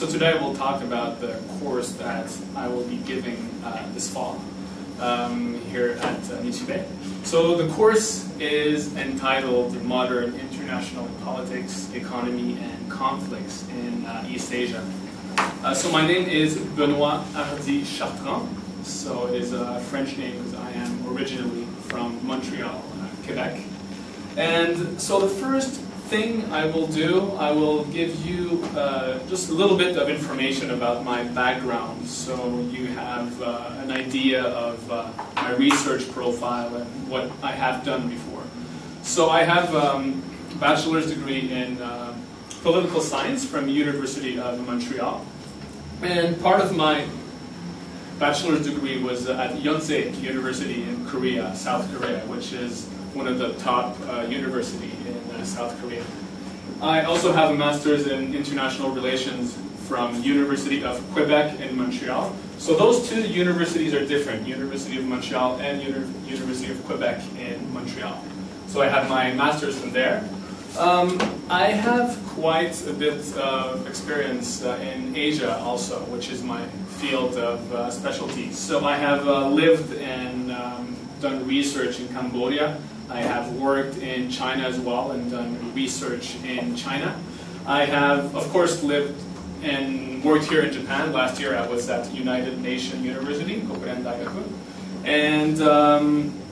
So today we'll talk about the course that I will be giving this fall here at Nichibei. So the course is entitled Modern International Politics, Economy, and Conflicts in East Asia. So my name is Benoit Hardy Chartrand. So it is a French name because I am originally from Montreal, Quebec. And so the first thing I will do, I will give you just a little bit of information about my background, so you have an idea of my research profile and what I have done before. So I have a bachelor's degree in political science from the University of Montreal, and part of my bachelor's degree was at Yonsei University in Korea, South Korea, which is one of the top universities in South Korea. I also have a master's in international relations from University of Quebec in Montreal. So those two universities are different, University of Montreal and University of Quebec in Montreal. So I have my master's from there. I have quite a bit of experience in Asia also, which is my field of specialty. So I have lived and done research in Cambodia. I have worked in China as well and done research in China. I have, of course, lived and worked here in Japan. Last year I was at United Nations University, Kokuren Daigaku. And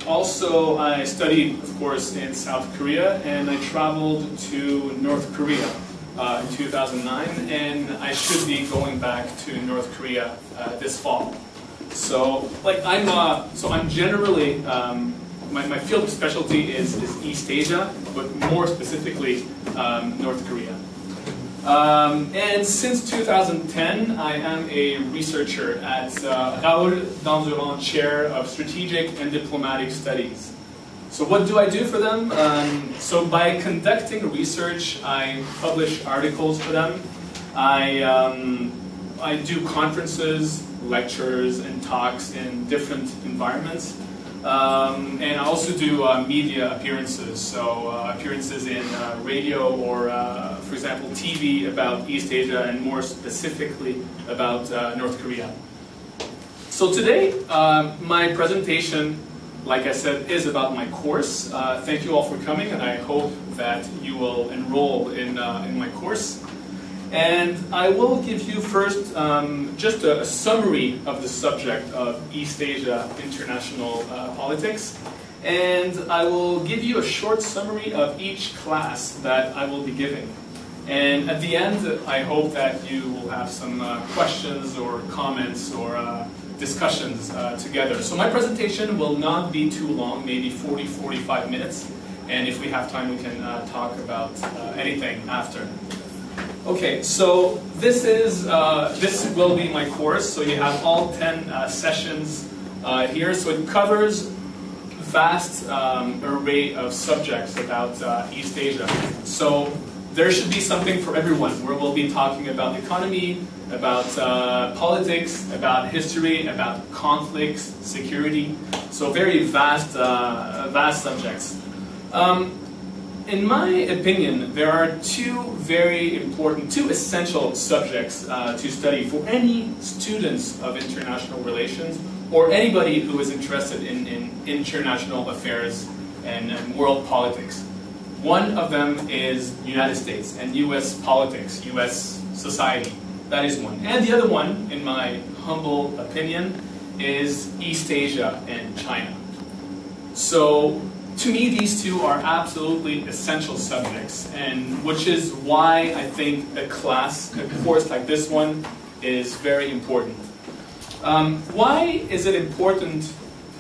also I studied, of course, in South Korea, and I traveled to North Korea in 2009, and I should be going back to North Korea this fall. So, I'm generally, my field of specialty is East Asia, but more specifically North Korea. And since 2010, I am a researcher at Raoul Danzurand Chair of Strategic and Diplomatic Studies. So what do I do for them? So by conducting research, I publish articles for them. I do conferences, lectures, and talks in different environments. And I also do media appearances, so appearances in radio or, for example, TV about East Asia and more specifically about North Korea. So today, my presentation, like I said, is about my course. Thank you all for coming, and I hope that you will enroll in my course. And I will give you first just a summary of the subject of East Asia international politics. And I will give you a short summary of each class that I will be giving. And at the end, I hope that you will have some questions or comments or discussions together. So my presentation will not be too long, maybe 40-45 minutes. And if we have time, we can talk about anything after. Okay, so this will be my course. So you have all 10 sessions here. So it covers a vast array of subjects about East Asia. So there should be something for everyone, where we'll be talking about economy, about politics, about history, about conflicts, security. So very vast subjects. In my opinion, there are two essential subjects to study for any students of international relations or anybody who is interested in international affairs and world politics. One of them is United States and U.S. politics, U.S. society. That is one. And the other one, in my humble opinion, is East Asia and China. So, to me, these two are absolutely essential subjects, and which is why I think a course like this one is very important. Why is it important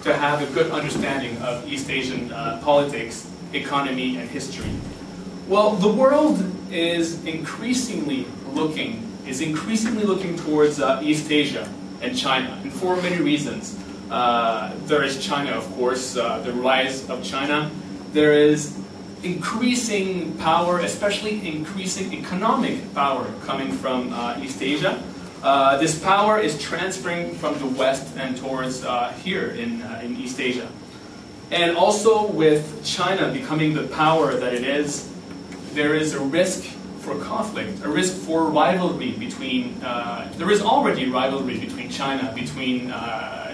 to have a good understanding of East Asian politics, economy, and history? Well, the world is increasingly looking towards East Asia and China, and for many reasons. There is China, of course, the rise of China. There is increasing power, especially increasing economic power coming from East Asia. This power is transferring from the West and towards here in East Asia. And also with China becoming the power that it is, there is a risk for conflict, a risk for rivalry between, there is already rivalry between China, between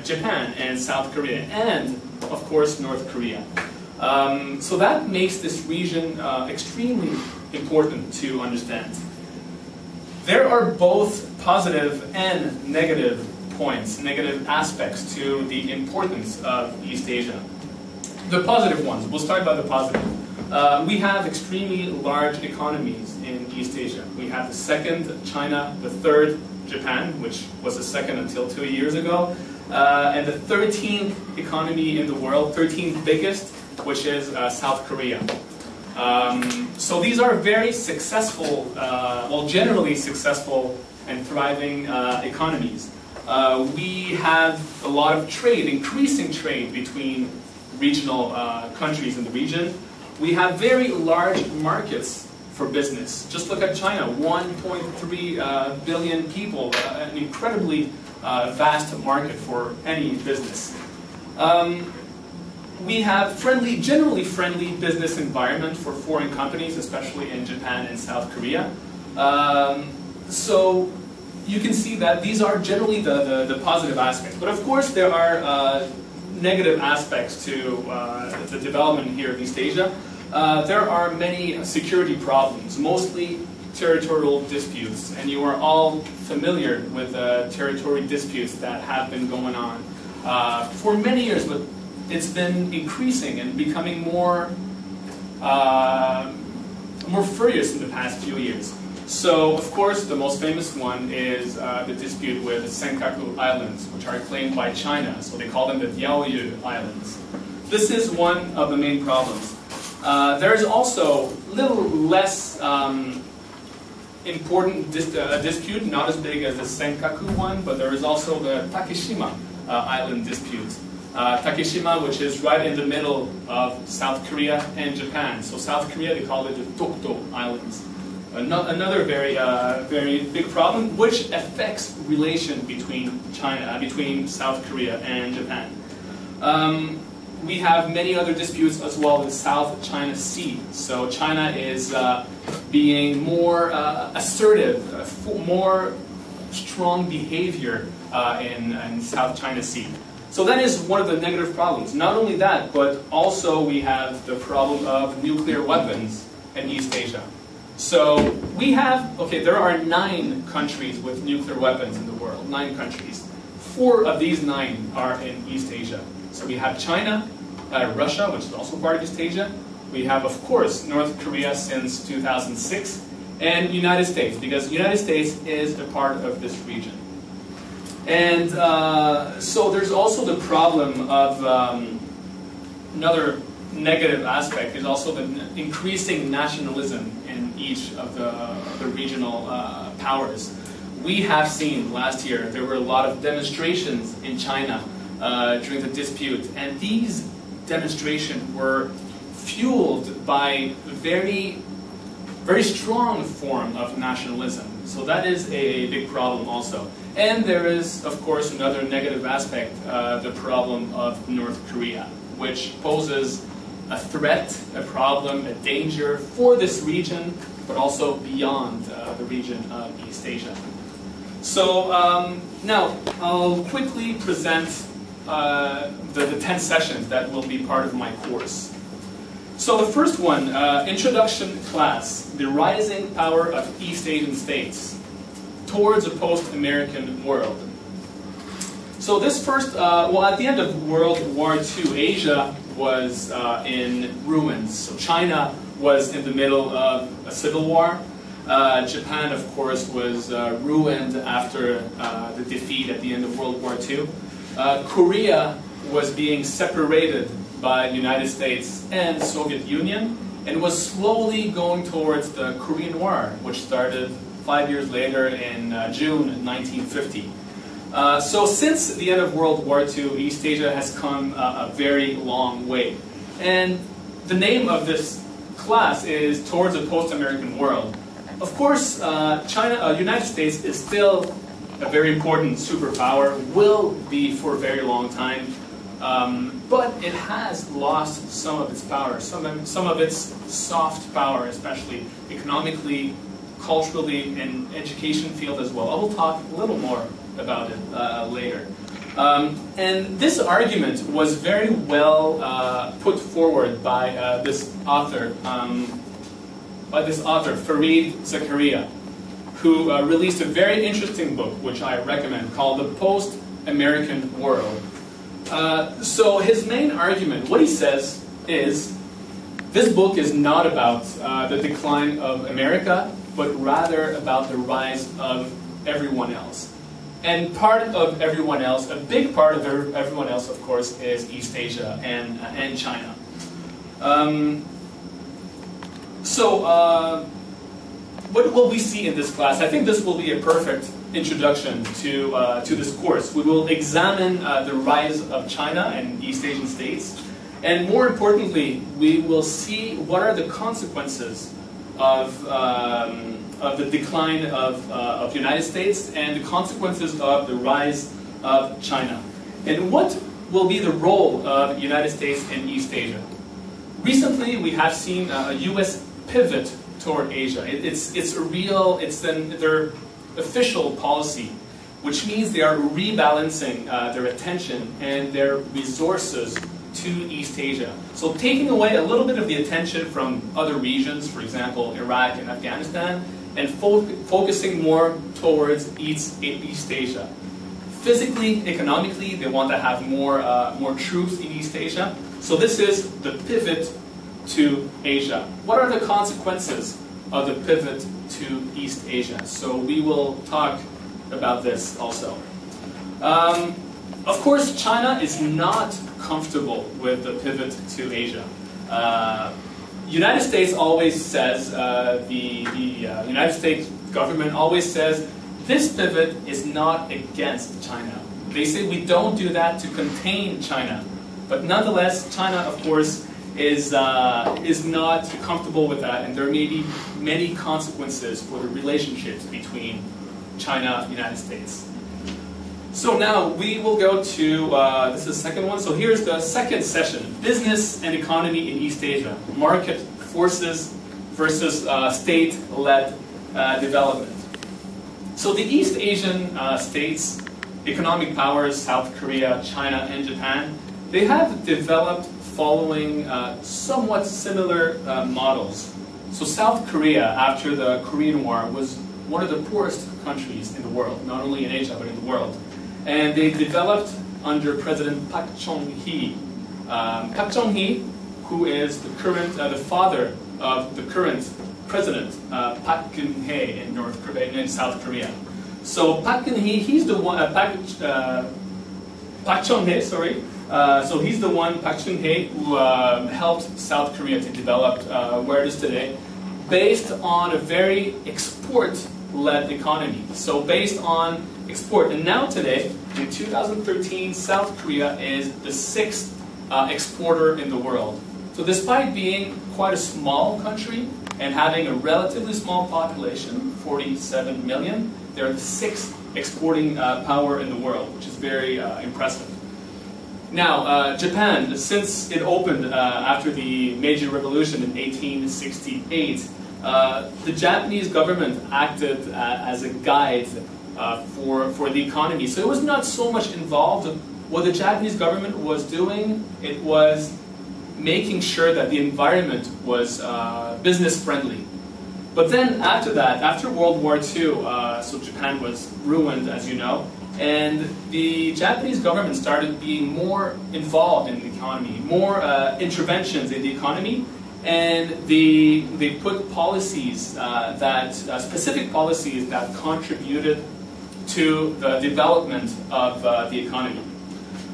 Japan and South Korea, and of course North Korea. So that makes this region extremely important to understand. There are both positive and negative points, negative aspects to the importance of East Asia. The positive ones, we'll start by the positive. We have extremely large economies in East Asia. We have the second, China, the third, Japan, which was the second until 2 years ago, and the 13th economy in the world, 13th biggest, which is South Korea. So these are very successful, well, generally successful and thriving economies. We have a lot of trade, increasing trade between regional countries in the region. We have very large markets for business. Just look at China, 1.3 billion people, an incredibly vast market for any business. We have generally friendly business environment for foreign companies, especially in Japan and South Korea. So you can see that these are generally the positive aspects. But of course there are negative aspects to the development here in East Asia. There are many security problems, mostly territorial disputes, and you are all familiar with territory disputes that have been going on for many years, but it's been increasing and becoming more furious in the past few years. So, of course, the most famous one is the dispute with the Senkaku Islands, which are claimed by China. So they call them the Diaoyu Islands. This is one of the main problems. There is also a little less important dispute, not as big as the Senkaku one, but there is also the Takeshima Island dispute. Takeshima, which is right in the middle of South Korea and Japan. So South Korea, they call it the Dokdo Islands. Another very big problem, which affects relation between South Korea and Japan. We have many other disputes as well in the South China Sea. So China is being more assertive, more strong behavior in South China Sea. So that is one of the negative problems. Not only that, but also we have the problem of nuclear weapons in East Asia. So we have, okay, there are 9 countries with nuclear weapons in the world, 9 countries. 4 of these 9 are in East Asia. So we have China, Russia, which is also part of East Asia. We have, of course, North Korea since 2006, and United States, because the United States is a part of this region. And so there's also the problem of another negative aspect is also the increasing nationalism in each of the regional powers. We have seen last year there were a lot of demonstrations in China during the dispute, and these demonstrations were fueled by very strong form of nationalism. So that is a big problem also. And there is, of course, another negative aspect, the problem of North Korea, which poses a threat, a problem, a danger for this region, but also beyond the region of East Asia. So now I'll quickly present the 10 sessions that will be part of my course. So the first one, introduction class, the rising power of East Asian states towards a post-American world. So this first, well, at the end of World War II, Asia was in ruins. So China was in the middle of a civil war. Japan, of course, was ruined after the defeat at the end of World War II. Korea was being separated by the United States and Soviet Union, and was slowly going towards the Korean War, which started 5 years later in June 1950. So since the end of World War II, East Asia has come a very long way. And the name of this class is Towards a Post-American World. Of course, United States is still a very important superpower, will be for a very long time. But it has lost some of its power, some of its soft power, especially economically, culturally and education field as well. I will talk a little more about it later. And this argument was very well put forward by this author, Fareed Zakaria, who released a very interesting book, which I recommend, called The Post-American World. So his main argument, what he says is, this book is not about the decline of America, but rather about the rise of everyone else. And part of everyone else, a big part of everyone else, of course, is East Asia and China. What will we see in this class? I think this will be a perfect introduction to this course. We will examine the rise of China and East Asian states. And more importantly, we will see what are the consequences of the decline of the United States and the consequences of the rise of China. And what will be the role of the United States in East Asia? Recently, we have seen a U.S. pivot toward Asia. It's their official policy, which means they are rebalancing their attention and their resources to East Asia. So taking away a little bit of the attention from other regions, for example, Iraq and Afghanistan, and focusing more towards East Asia. Physically, economically, they want to have more troops in East Asia. So this is the pivot to Asia. What are the consequences of the pivot to East Asia? So we will talk about this also. Of course, China is not comfortable with the pivot to Asia. United States always says, the United States government always says, this pivot is not against China. They say we don't do that to contain China. But nonetheless, China, of course, is not comfortable with that, and there may be many consequences for the relationships between China and the United States. So now we will go to, this is the second one, so here's the second session, Business and Economy in East Asia, Market Forces versus State-Led Development. So the East Asian states, economic powers, South Korea, China, and Japan, they have developed following somewhat similar models. So South Korea, after the Korean War, was one of the poorest countries in the world, not only in Asia, but in the world. And they developed under President Park Chung-hee. Park Chung-hee, who is the current, the father of the current president, Park Geun-hye in South Korea. So Park Geun-hye, he's the one, Park Chung-hye, sorry. So he's the one, Park Chung-hye, who helped South Korea to develop where it is today, based on a very export-led economy. So based on export. And now today, in 2013, South Korea is the 6th exporter in the world. So despite being quite a small country and having a relatively small population, 47 million, they're the 6th exporting power in the world, which is very impressive. Now, Japan, since it opened after the Meiji Revolution in 1868, the Japanese government acted as a guide for the economy. So it was not so much involved. What the Japanese government was doing, it was making sure that the environment was business friendly. But then after that, after World War II, so Japan was ruined, as you know, and the Japanese government started being more involved in the economy, more interventions in the economy, and they put policies specific policies that contributed to the development of the economy.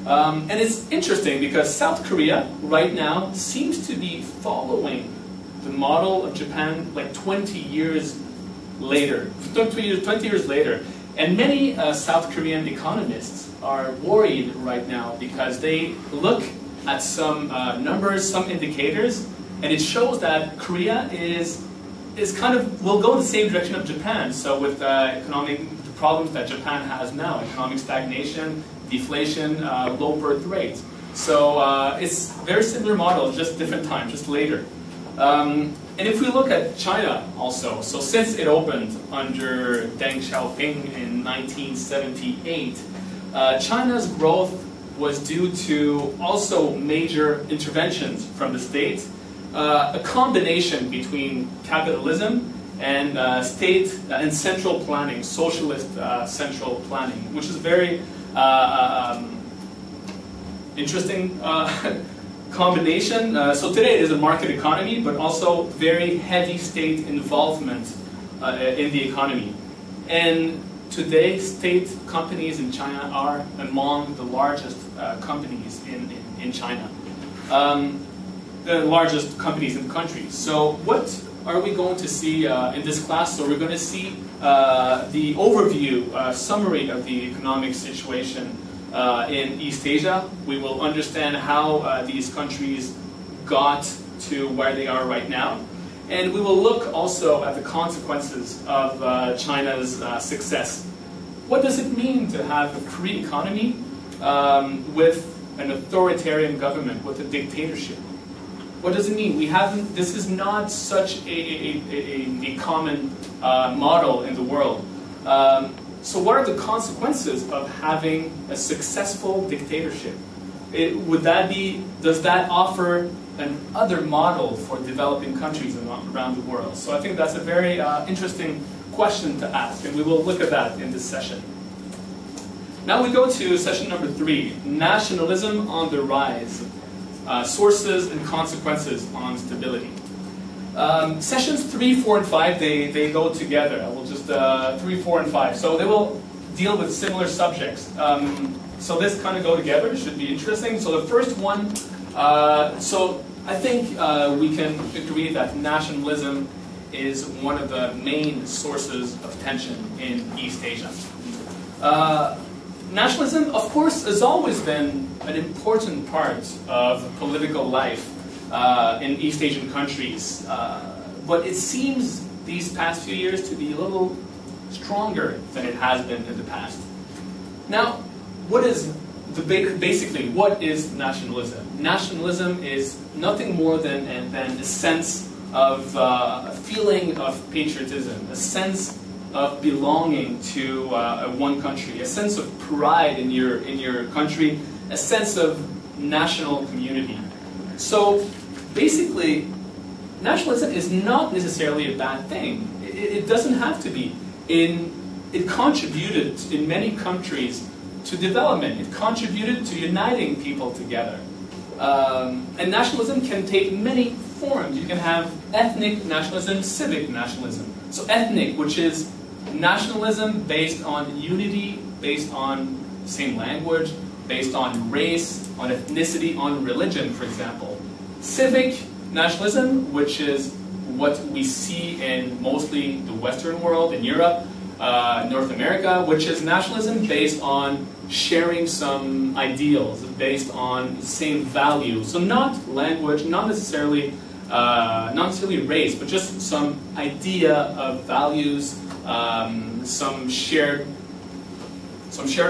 And it's interesting because South Korea right now seems to be following the model of Japan like 20 years later. 20 years later. And many South Korean economists are worried right now because they look at some numbers, some indicators, and it shows that Korea is kind of, will go the same direction of Japan. So with economic problems that Japan has now, economic stagnation, deflation, low birth rate. So it's very similar model, just different time, just later. And if we look at China also, so since it opened under Deng Xiaoping in 1978, China's growth was due to also major interventions from the state, a combination between capitalism and state and central planning, socialist central planning, which is very interesting combination. So today it is a market economy, but also very heavy state involvement in the economy. And today, state companies in China are among the largest companies in China, the largest companies in the country. So what are we going to see in this class? So we're going to see the overview, summary of the economic situation in East Asia. We will understand how these countries got to where they are right now. And we will look also at the consequences of China's success. What does it mean to have a free economy with an authoritarian government, with a dictatorship? What does it mean? This is not such a common model in the world. So what are the consequences of having a successful dictatorship? Does that offer another model for developing countries around the world? So I think that's a very interesting question to ask, and we will look at that in this session. Now we go to session number 3, Nationalism on the Rise, Sources and Consequences on Stability. Sessions 3, 4, and 5, they go together. I will just, 3, 4, and 5. So they will deal with similar subjects. So this kind of go together. It should be interesting. So the first one, so I think we can agree that nationalism is one of the main sources of tension in East Asia. Nationalism, of course, has always been an important part of political life in East Asian countries, but it seems these past few years to be a little stronger than it has been in the past. Now, basically, what is nationalism? Nationalism is nothing more than a sense of a feeling of patriotism, a sense of belonging to one country, a sense of pride in your country, a sense of national community. So basically, nationalism is not necessarily a bad thing. It doesn't have to be. It contributed in many countries to development. It contributed to uniting people together. And nationalism can take many forms. You can have ethnic nationalism, civic nationalism. So ethnic, which is nationalism based on unity, based on same language, based on race, on ethnicity, on religion, for example. Civic nationalism, which is what we see in mostly the Western world, in Europe, North America, which is nationalism based on sharing some ideals, based on the same values. So not language, not necessarily race, but just some idea of values, some shared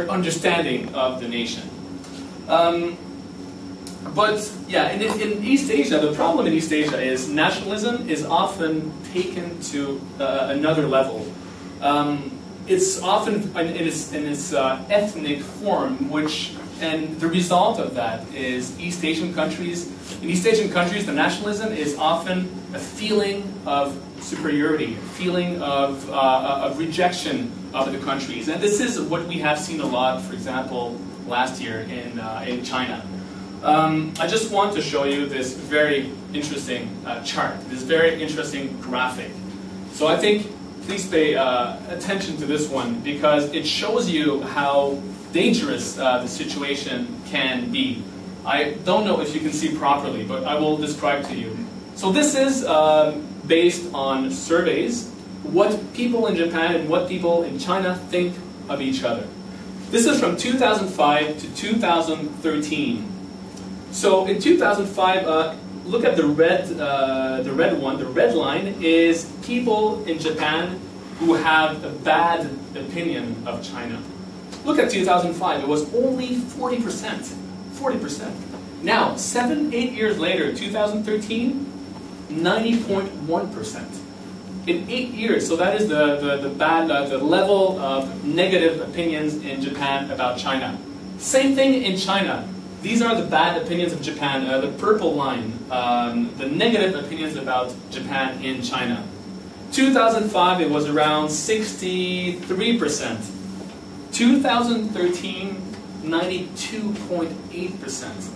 understanding of the nation. But yeah, in East Asia, the problem in East Asia is nationalism is often taken to another level. It's often in its ethnic form, and the result of that is East Asian countries. In East Asian countries, the nationalism is often a feeling of superiority, a feeling of rejection of the countries. And this is what we have seen a lot, for example, last year in China. I just want to show you this very interesting chart, this very interesting graphic. So I think please pay attention to this one because it shows you how dangerous the situation can be. I don't know if you can see properly, but I will describe to you. So this is based on surveys, what people in Japan and what people in China think of each other. This is from 2005 to 2013. So in 2005, look at the red one. The red line is people in Japan who have a bad opinion of China. Look at 2005. It was only 40%. 40%. Now, 7-8 years later, 2013, 90.1%. In 8 years, so that is the level of negative opinions in Japan about China. Same thing in China. These are the bad opinions of Japan, the purple line, the negative opinions about Japan in China. 2005, it was around 63%. 2013, 92.8%.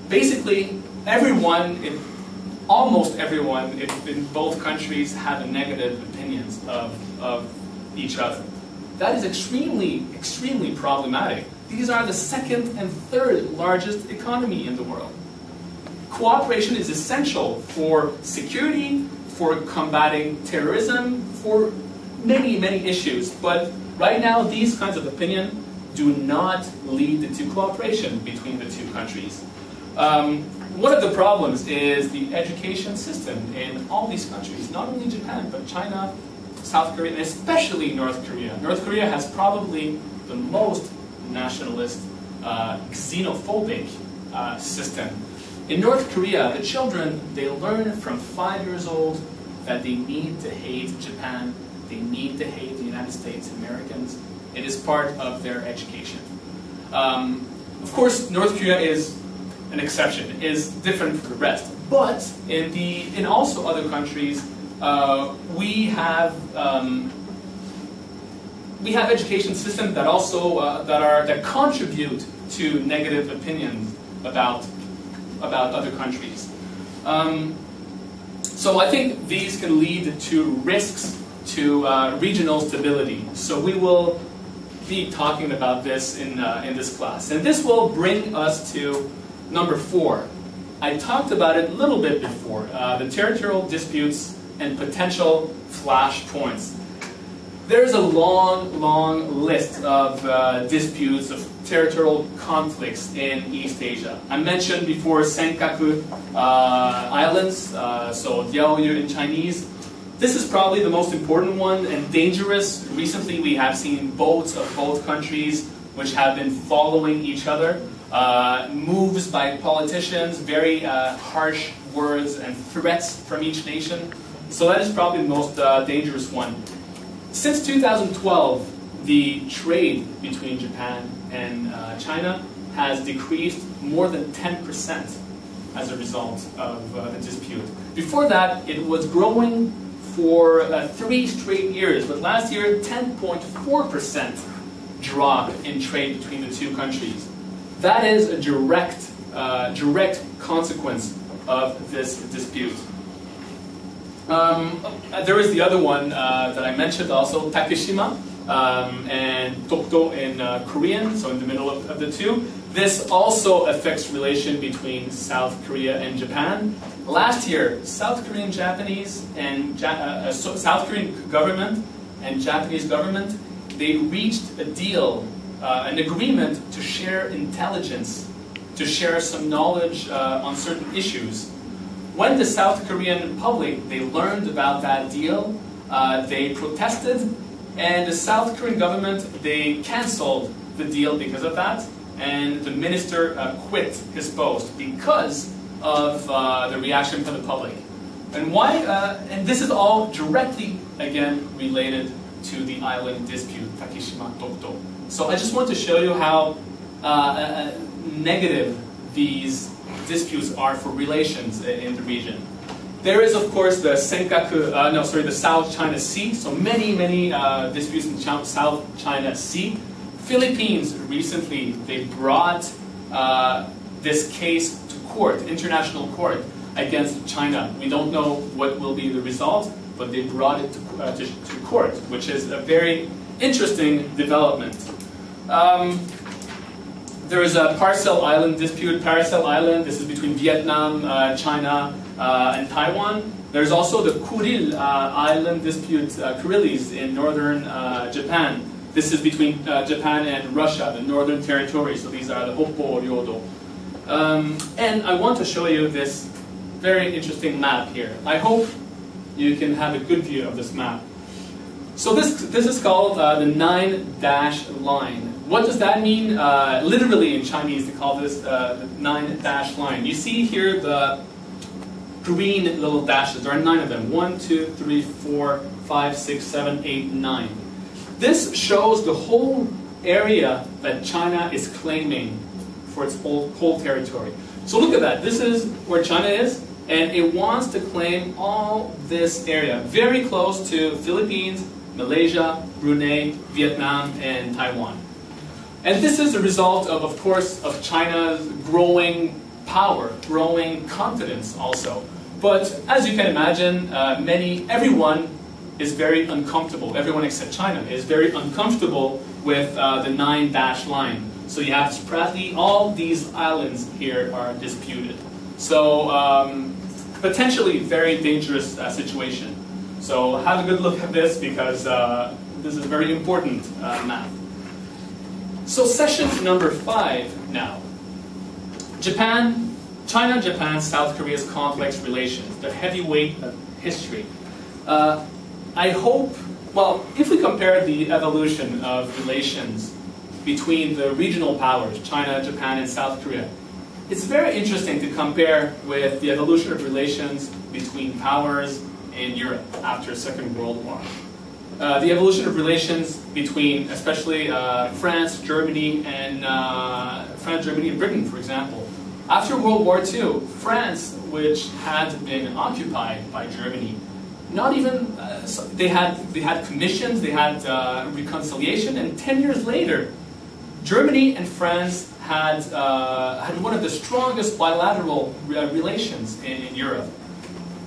Basically, almost everyone in both countries have negative opinions of each other. That is extremely, extremely problematic. These are the second and third largest economy in the world. Cooperation is essential for security, for combating terrorism, for many, many issues. But right now, these kinds of opinions do not lead to cooperation between the two countries. One of the problems is the education system in all these countries, not only Japan, but China, South Korea, and especially North Korea. North Korea has probably the most nationalist, xenophobic system. In North Korea, the children, they learn from 5 years old that they need to hate Japan, they need to hate the United States, Americans. It is part of their education. Of course, North Korea is an exception, is different from the rest. But in also other countries, we have education systems that also that contribute to negative opinions about other countries. So I think these can lead to risks to regional stability. So we will be talking about this in this class, and this will bring us to number 4. I talked about it a little bit before, the territorial disputes and potential flashpoints. There's a long, long list of disputes, of territorial conflicts in East Asia. I mentioned before Senkaku Islands, so Diaoyu in Chinese. This is probably the most important one and dangerous. Recently we have seen boats of both countries which have been following each other. Moves by politicians, very harsh words and threats from each nation. So that is probably the most dangerous one. Since 2012, the trade between Japan and China has decreased more than 10% as a result of the dispute. Before that, it was growing for 3 straight years, but last year, 10.4% drop in trade between the two countries. That is a direct consequence of this dispute. There is the other one that I mentioned also, Takeshima and Tokto in Korean, so in the middle of the two. This also affects relation between South Korea and Japan. Last year, South Korean government and Japanese government, they reached a deal, an agreement to share intelligence, to share some knowledge on certain issues. When the South Korean public, they learned about that deal, they protested, and the South Korean government, they canceled the deal because of that, and the minister quit his post because of the reaction from the public. And why? And this is all directly, again, related to the island dispute, Takeshima Tokto. So I just want to show you how negative these disputes are for relations in the region. There is, of course, the the South China Sea. So many disputes in South China Sea. Philippines recently, they brought this case to court, international court, against China. We don't know what will be the result, but they brought it to court, which is a very interesting development. There is a Paracel Island dispute. Paracel Island, this is between Vietnam, China, and Taiwan. There's also the Kuril Island dispute, Kurilis in northern Japan. This is between Japan and Russia, the northern territory. So these are the Hoppo Ryodo. And I want to show you this very interesting map here. I hope you can have a good view of this map. So this is called the 9-dash line. What does that mean? Literally in Chinese, they call this the 9-dash line. You see here the green little dashes. There are 9 of them. 1, 2, 3, 4, 5, 6, 7, 8, 9. This shows the whole area that China is claiming for its whole territory. So look at that. This is where China is, and it wants to claim all this area, very close to Philippines, Malaysia, Brunei, Vietnam, and Taiwan. And this is a result of course, of China's growing power, growing confidence also. But as you can imagine, everyone is very uncomfortable. Everyone except China is very uncomfortable with the 9-dash line. So you have practically all these islands here are disputed. So potentially very dangerous situation. So have a good look at this because this is very important math. So session number 5 now. China, Japan, South Korea's complex relations, the heavyweight of history. I hope, well, if we compare the evolution of relations between the regional powers, China, Japan, and South Korea, it's very interesting to compare with the evolution of relations between powers in Europe after the Second World War. The evolution of relations between, especially France, Germany, and Britain, for example. After World War II, France, which had been occupied by Germany, not even they had commissions, they had reconciliation, and 10 years later, Germany and France had one of the strongest bilateral relations in Europe.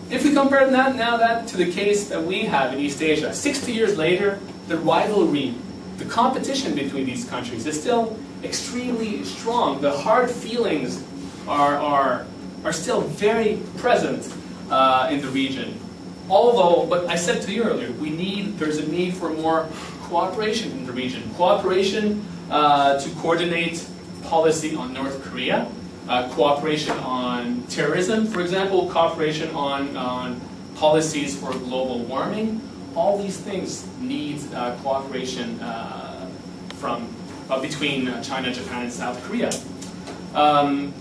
If we compare that to the case that we have in East Asia, 60 years later, the rivalry, the competition between these countries is still extremely strong. The hard feelings are still very present in the region. But I said to you earlier, there's a need for more cooperation in the region. Cooperation to coordinate policy on North Korea, cooperation on terrorism, for example, cooperation on policies for global warming. All these things need cooperation between China, Japan, and South Korea.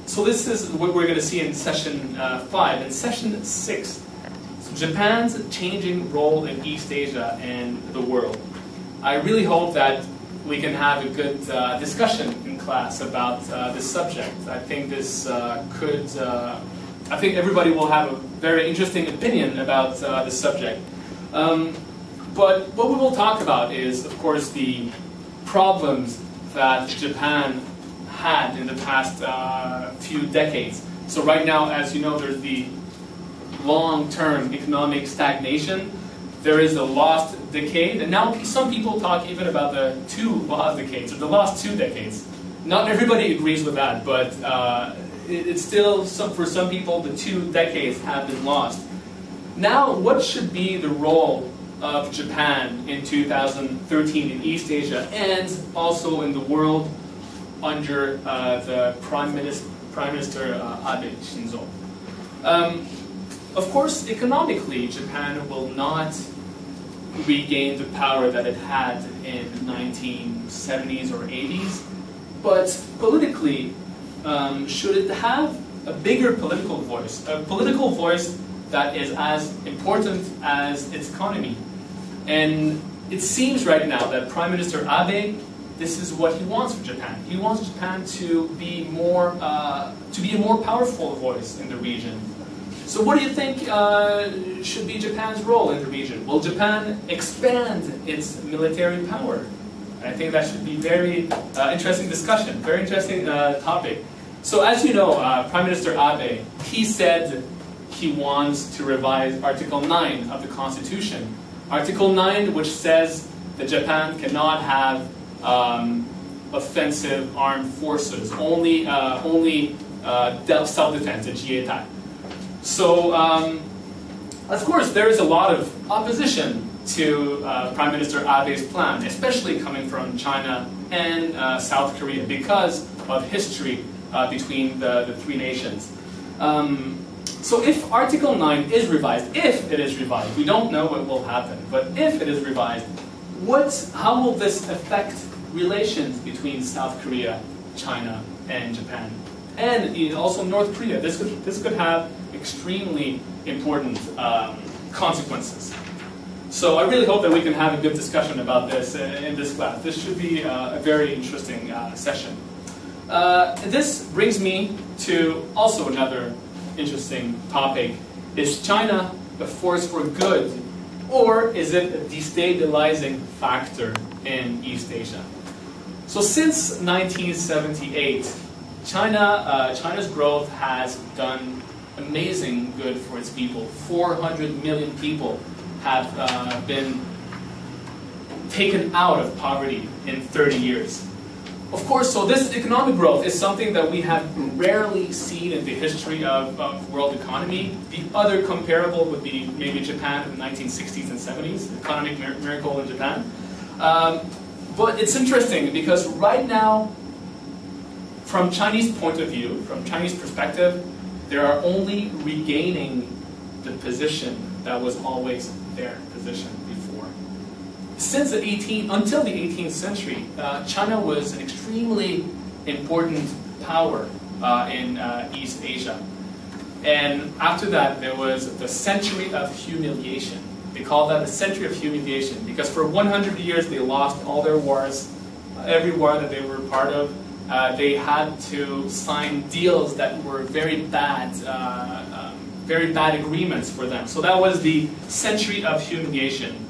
So this is what we're going to see in session 5. In session 6, Japan's changing role in East Asia and the world. I really hope that we can have a good discussion in class about this subject. I think this I think everybody will have a very interesting opinion about this subject. But what we will talk about is, of course, the problems that Japan had in the past few decades. So right now, as you know, there's the long-term economic stagnation. There is a lost decade, and now some people talk even about the 2 lost decades, or the lost 2 decades. Not everybody agrees with that, but it's still, for some people, the 2 decades have been lost. Now, what should be the role of Japan in 2013 in East Asia, and also in the world under the Prime Minister Abe Shinzo? Of course, economically, Japan will not regain the power that it had in the 1970s or 80s, but politically, should it have a bigger political voice that is as important as its economy? And it seems right now that Prime Minister Abe, this is what he wants for Japan. He wants Japan to be a more powerful voice in the region. So what do you think should be Japan's role in the region? Will Japan expand its military power? I think that should be very interesting discussion, very interesting topic. So as you know, Prime Minister Abe, he said he wants to revise Article 9 of the Constitution. Article 9, which says that Japan cannot have offensive armed forces, only self-defense, the jieitai. So, of course, there is a lot of opposition to Prime Minister Abe's plan, especially coming from China and South Korea, because of history between the 3 nations. So if Article 9 is revised, we don't know what will happen, but if it is revised, how will this affect relations between South Korea, China, and Japan? And also North Korea. This could have extremely important consequences. So I really hope that we can have a good discussion about this in this class. This should be a very interesting session. This brings me to also another interesting topic. Is China a force for good, or is it a destabilizing factor in East Asia? So since 1978, China's growth has done amazing good for its people. 400 million people have been taken out of poverty in 30 years. Of course, so this economic growth is something that we have rarely seen in the history of world economy. The other comparable would be maybe Japan in the 1960s and 70s, the economic miracle in Japan. But it's interesting because right now, from Chinese point of view, from Chinese perspective, they are only regaining the position that was always their position before. Since until the 18th century, China was an extremely important power in East Asia. And after that, there was the century of humiliation. They call that a century of humiliation because for 100 years they lost all their wars, every war that they were part of. They had to sign deals that were very bad agreements for them. So that was the century of humiliation.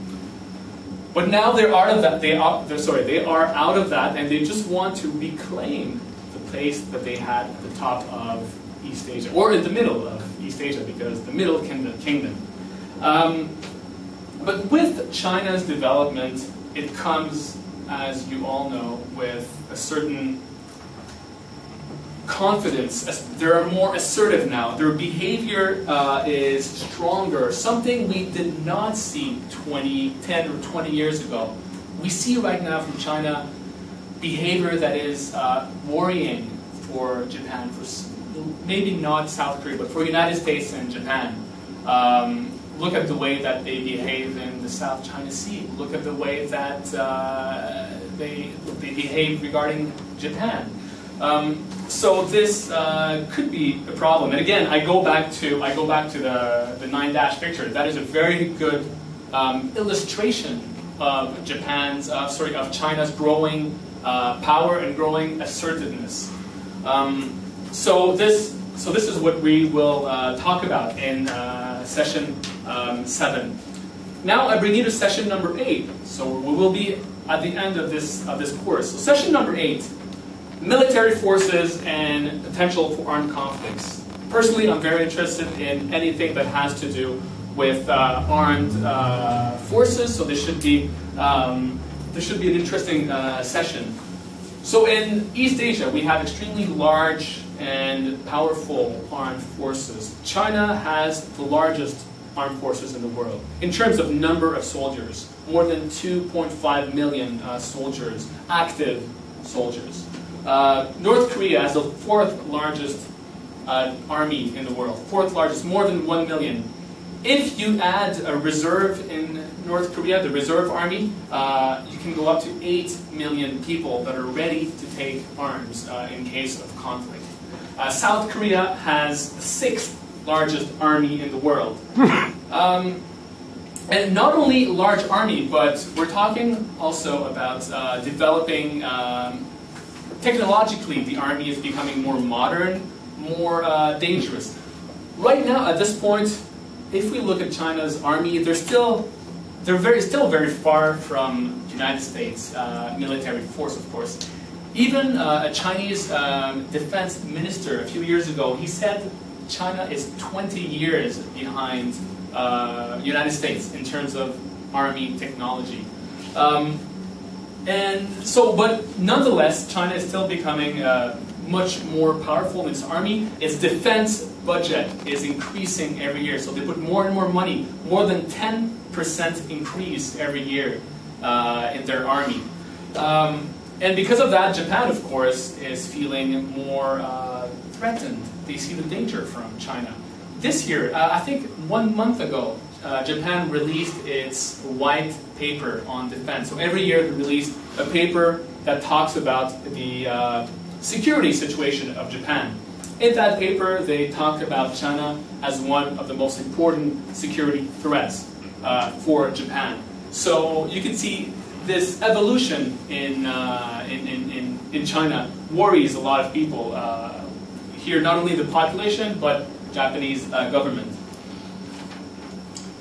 But now they're out of that. They are out of that, and they just want to reclaim the place that they had at the top of East Asia, or in the middle of East Asia, because the Middle Kingdom. But with China's development, it comes, as you all know, with a certain confidence. They're more assertive now. Their behavior is stronger, something we did not see 10 or 20 years ago. We see right now from China behavior that is worrying for Japan, for maybe not South Korea, but for the United States and Japan. Look at the way that they behave in the South China Sea. Look at the way that they behave regarding Japan. So this could be a problem. And again, I go back to the 9-dash picture. That is a very good illustration of of China's growing power and growing assertiveness. So this is what we will talk about in session 7. Now I bring you to session number 8. So we will be at the end of this course. So session number 8. Military forces and potential for armed conflicts. Personally, I'm very interested in anything that has to do with armed forces, so this should be an interesting session. So in East Asia, we have extremely large and powerful armed forces. China has the largest armed forces in the world in terms of number of soldiers. More than 2.5 million soldiers, active soldiers. North Korea has the 4th largest army in the world. 4th largest, more than 1 million. If you add a reserve in North Korea, the reserve army, you can go up to 8 million people that are ready to take arms in case of conflict. South Korea has the 6th largest army in the world. And not only large army, but we're talking also about developing technologically, the army is becoming more modern, more dangerous. Right now, at this point, if we look at China's army, they're still very far from the United States military force, of course. Even a Chinese defense minister a few years ago, he said China is 20 years behind the United States in terms of army technology. But nonetheless, China is still becoming much more powerful in its army. Its defense budget is increasing every year. So they put more and more money, more than 10% increase every year in their army. And because of that, Japan, of course, is feeling more threatened. They see the danger from China. This year, I think 1 month ago, Japan released its white paper on defense. So every year they release a paper that talks about the security situation of Japan. In that paper, they talk about China as one of the most important security threats for Japan. So you can see this evolution in China worries a lot of people here, not only the population, but Japanese government.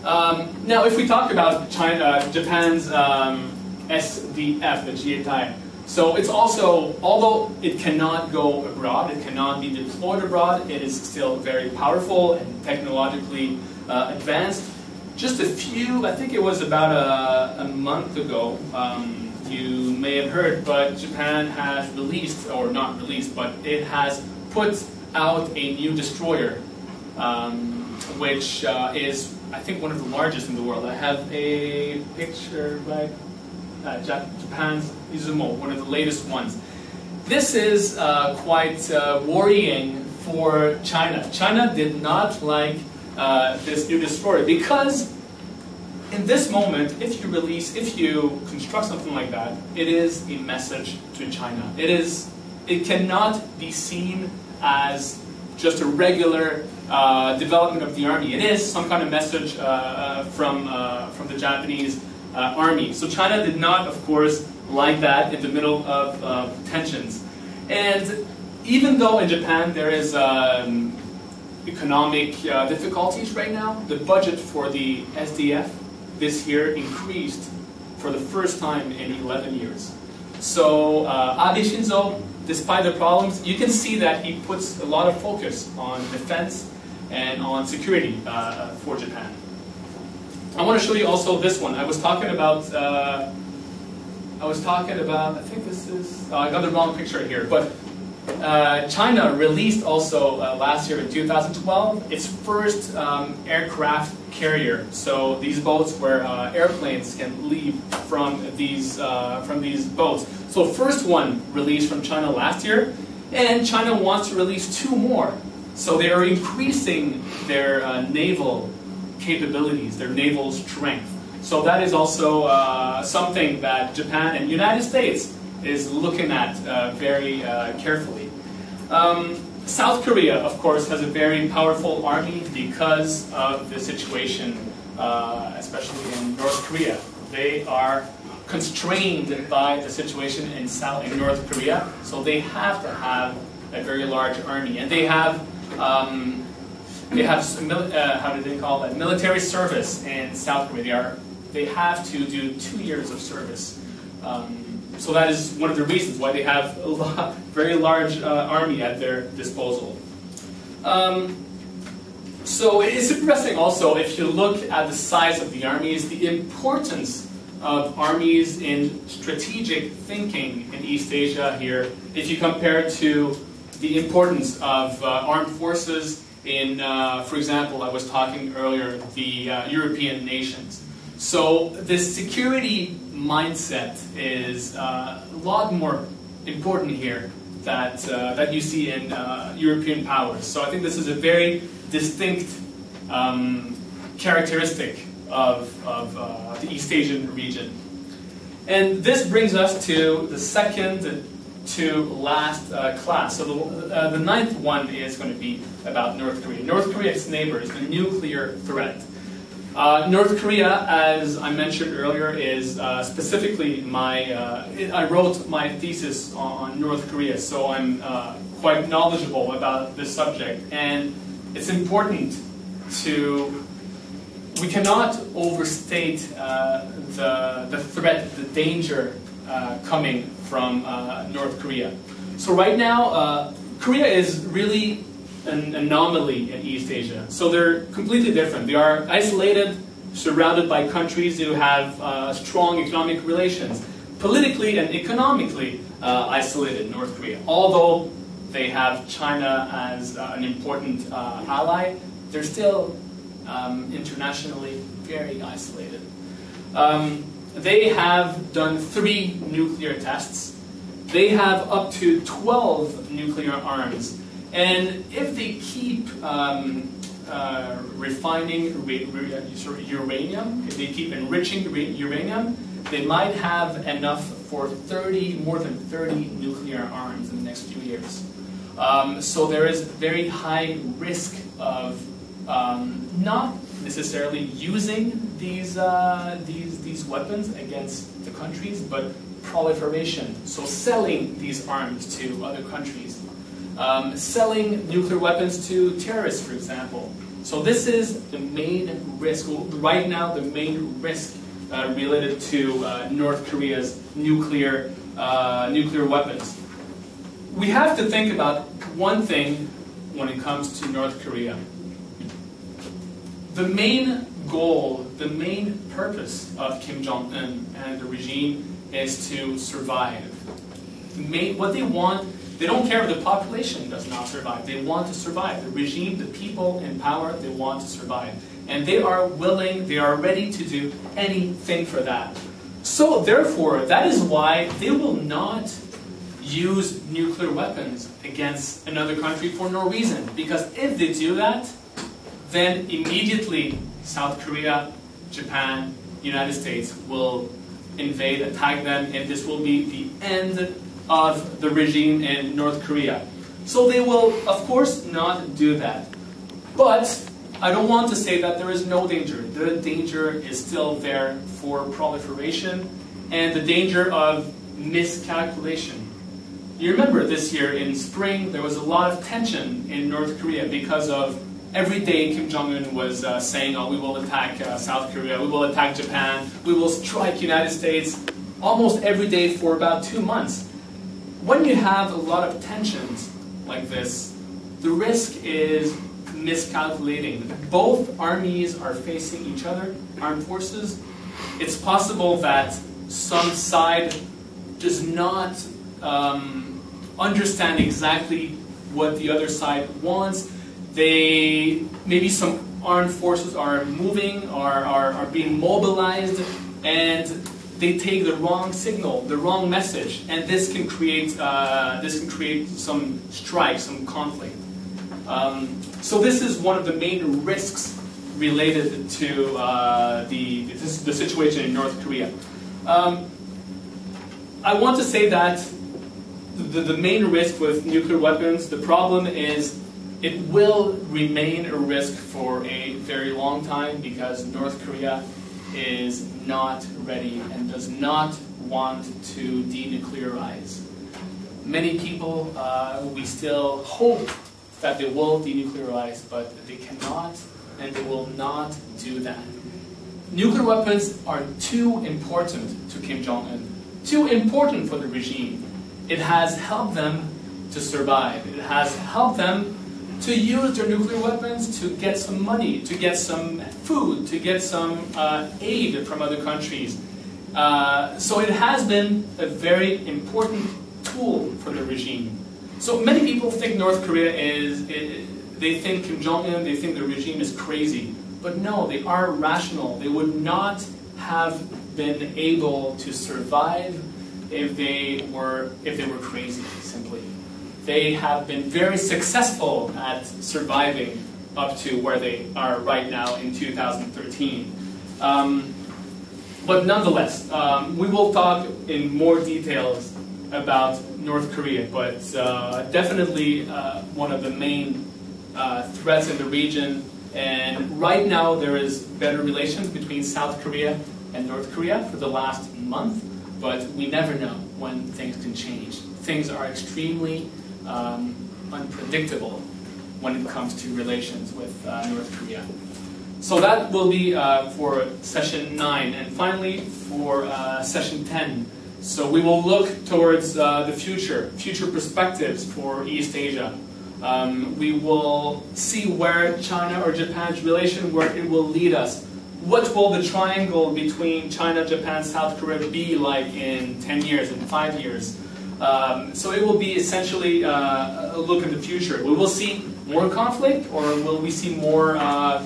Now, if we talk about Japan's SDF, the Jieitai, so it's also, although it cannot go abroad, it cannot be deployed abroad, it is still very powerful and technologically advanced. Just a few, I think it was about a month ago, you may have heard, but Japan has released, or not released, but it has put out a new destroyer, which is, I think, one of the largest in the world. I have a picture, right? Japan's Izumo, one of the latest ones. This is quite worrying for China. China did not like this new destroyer because in this moment, if you construct something like that, it is a message to China. It cannot be seen as just a regular development of the army. It is some kind of message from the Japanese army. So China did not, of course, like that in the middle of tensions. And even though in Japan there is economic difficulties right now, the budget for the SDF this year increased for the first time in 11 years. So Abe Shinzo, despite the problems, you can see that he puts a lot of focus on defense and on security for Japan. I want to show you also this one. I was talking about, I think this is, I got the wrong picture here, but China released also last year in 2012 its first aircraft carrier. So these boats where airplanes can leave from these boats. So first one released from China last year, and China wants to release 2 more. So they are increasing their naval capabilities, their naval strength. So that is also something that Japan and the United States is looking at very carefully. South Korea, of course, has a very powerful army because of the situation, especially in North Korea. They are constrained by the situation in North Korea, so they have to have a very large army, and they have how do they call that? Military service in South Korea. They have to do 2 years of service. So that is one of the reasons why they have a very large army at their disposal. So it's interesting also, if you look at the size of the armies, the importance of armies in strategic thinking in East Asia here, if you compare to the importance of armed forces in, for example, I was talking earlier, the European nations. So this security mindset is a lot more important here that you see in European powers. So I think this is a very distinct characteristic of the East Asian region. And this brings us to the second to last class. So the 9th one is going to be about North Korea. North Korea's neighbors, the nuclear threat. North Korea, as I mentioned earlier, is specifically I wrote my thesis on North Korea, so I'm quite knowledgeable about this subject. And it's important we cannot overstate the threat, the danger coming from North Korea. So right now, Korea is really an anomaly in East Asia. So they're completely different. They are isolated, surrounded by countries who have strong economic relations. Politically and economically isolated, North Korea. Although they have China as an important ally, they're still internationally very isolated. They have done 3 nuclear tests. They have up to 12 nuclear arms. And if they keep refining uranium, if they keep enriching uranium, they might have enough for more than 30 nuclear arms in the next few years. So there is very high risk of not necessarily using these weapons against the countries, but proliferation. So selling these arms to other countries, selling nuclear weapons to terrorists, for example. So this is the main risk right now. The main risk related to North Korea's nuclear weapons. We have to think about one thing when it comes to North Korea. The main goal, the main purpose of Kim Jong-un and the regime is to survive. What they want, they don't care if the population does not survive. They want to survive. The regime, the people in power, they want to survive. And they are willing, they are ready to do anything for that. So therefore, that is why they will not use nuclear weapons against another country for no reason. Because if they do that, then immediately South Korea, Japan, United States will invade, attack them, and this will be the end of the regime in North Korea. So they will, of course, not do that. But I don't want to say that there is no danger. The danger is still there for proliferation and the danger of miscalculation. You remember this year in spring, there was a lot of tension in North Korea because of every day Kim Jong-un was saying, oh, we will attack South Korea, we will attack Japan, we will strike United States, almost every day for about 2 months. When you have a lot of tensions like this, the risk is miscalculating. Both armies are facing each other, armed forces. It's possible that some side does not understand exactly what the other side wants. Maybe some armed forces are moving, are being mobilized, and they take the wrong signal, the wrong message, and this can create some strife, some conflict. So this is one of the main risks related to the situation in North Korea. I want to say that the main risk with nuclear weapons, the problem is it will remain a risk for a very long time because North Korea is not ready and does not want to denuclearize. Many people, we still hope that they will denuclearize, but they cannot and they will not do that. Nuclear weapons are too important to Kim Jong-un, too important for the regime. It has helped them to survive. It has helped them to use their nuclear weapons to get some money, to get some food, to get some aid from other countries. So it has been a very important tool for the regime. So many people think North Korea they think Kim Jong-un, they think the regime is crazy. But no, they are rational. They would not have been able to survive if they were crazy, simply. They have been very successful at surviving up to where they are right now in 2013. But nonetheless, we will talk in more details about North Korea, but definitely one of the main threats in the region. And right now there is better relations between South Korea and North Korea for the last month, but we never know when things can change. Things are extremely unpredictable when it comes to relations with North Korea. So that will be for session 9, and finally for session 10. So we will look towards the future perspectives for East Asia. We will see where China or Japan's relation, where it will lead us. What will the triangle between China, Japan, South Korea be like in 10 years, in 5 years? So it will be essentially a look at the future. We will see more conflict, or will we see more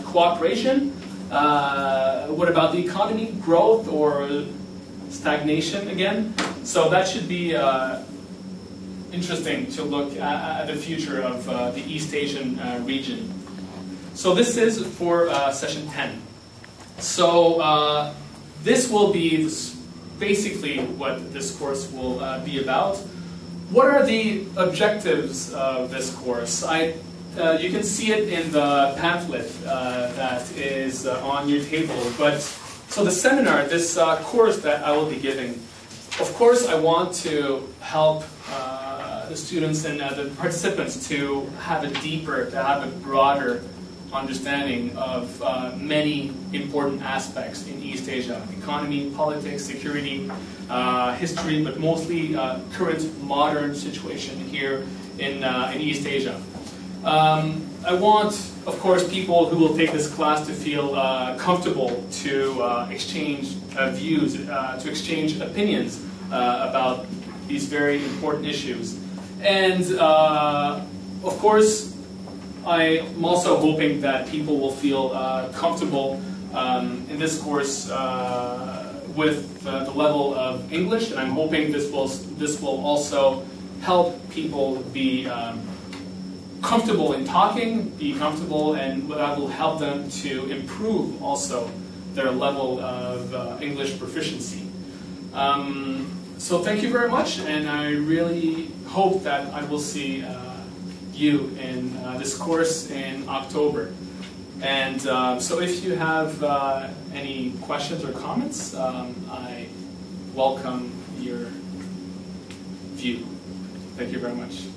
cooperation? What about the economy, growth, or stagnation again? So that should be interesting to look at the future of the East Asian region. So this is for session 10. So this will be basically what this course will be about. What are the objectives of this course? You can see it in the pamphlet that is on your table. But so the seminar, this course that I will be giving, of course I want to help the students and the participants to have a deeper, to have a broader understanding of many important aspects in East Asia: economy, politics, security, history, but mostly current modern situation here in East Asia. I want, of course, people who will take this class to feel comfortable to exchange views, to exchange opinions about these very important issues. And of course, I'm also hoping that people will feel comfortable in this course with the level of English, and I'm hoping this will also help people be comfortable in talking, be comfortable, and that will help them to improve also their level of English proficiency. So thank you very much, and I really hope that I will see you in this course in October. And so if you have any questions or comments, I welcome your view. Thank you very much.